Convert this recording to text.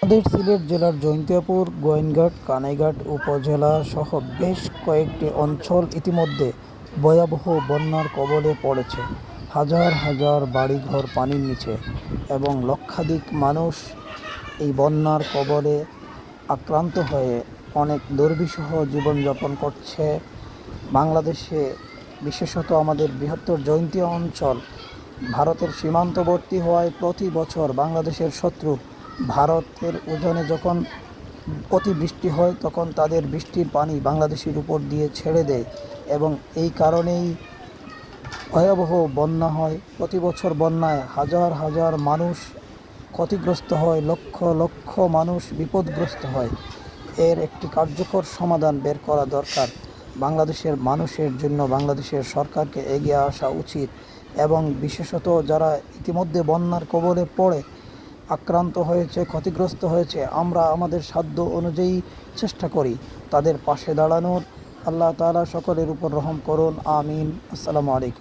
আমাদের সিলেট জেলার জৈন্তিয়াপুর, গোয়েনঘাট, কানাইঘাট উপজেলা সহ বেশ কয়েকটি অঞ্চল ইতিমধ্যে ভয়াবহ বন্যার কবলে পড়েছে। হাজার হাজার বাড়িঘর পানির নিচে এবং লক্ষাধিক মানুষ এই বন্যার কবলে আক্রান্ত হয়ে অনেক দুর্বিষহ জীবনযাপন করছে। বাংলাদেশে, বিশেষত আমাদের বৃহত্তর জৈন্তিয়া অঞ্চল ভারতের সীমান্তবর্তী হওয়ায় প্রতি বছর বাংলাদেশের শত্রু ভারতের উজানে যখন অতিবৃষ্টি হয় তখন তাদের বৃষ্টির পানি বাংলাদেশের উপর দিয়ে ছেড়ে দেয় এবং এই কারণেই ভয়াবহ বন্যা হয়। প্রতি বছর বন্যায় হাজার হাজার মানুষ ক্ষতিগ্রস্ত হয়, লক্ষ লক্ষ মানুষ বিপদগ্রস্ত হয়। এর একটি কার্যকর সমাধান বের করা দরকার। বাংলাদেশের মানুষের জন্য বাংলাদেশের সরকারকে এগিয়ে আসা উচিত এবং বিশেষত যারা ইতিমধ্যে বন্যার কবলে পড়ে আক্রান্ত হয়েছে, ক্ষতিগ্রস্ত হয়েছে, আমরা আমাদের সাধ্য অনুযায়ী চেষ্টা করি তাদের পাশে দাঁড়ানোর। আল্লাহ তাআলা সকলের উপর রহম করুন, আমিন। আসসালামু আলাইকুম।